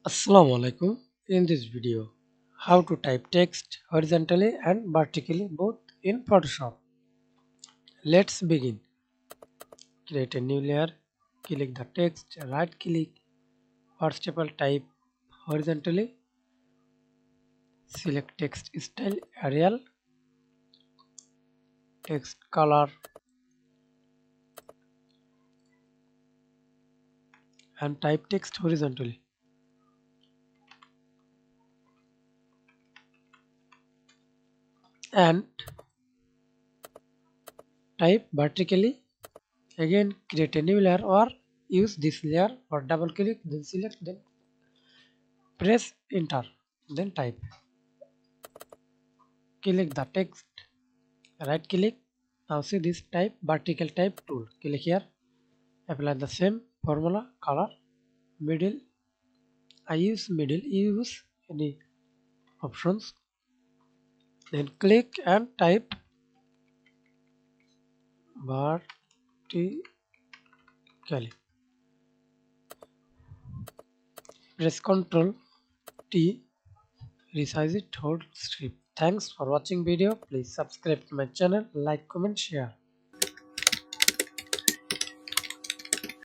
Assalamu alaikum. In this video, how to type text horizontally and vertically both in Photoshop. Let's begin. Create a new layer, click the text, right click, or staple type horizontally, select text style Arial, text color, and type text horizontally. And type vertically. Again, create a new layer or use this layer or double click, then select, then press enter, then type. Click the text, right click. Now see this type vertical type tool. Click here, apply the same formula, color, middle. I use middle, you use any options. Then click and type vertically. Press Ctrl T, resize it, hold shift. Thanks for watching video. Please subscribe to my channel, like, comment, share.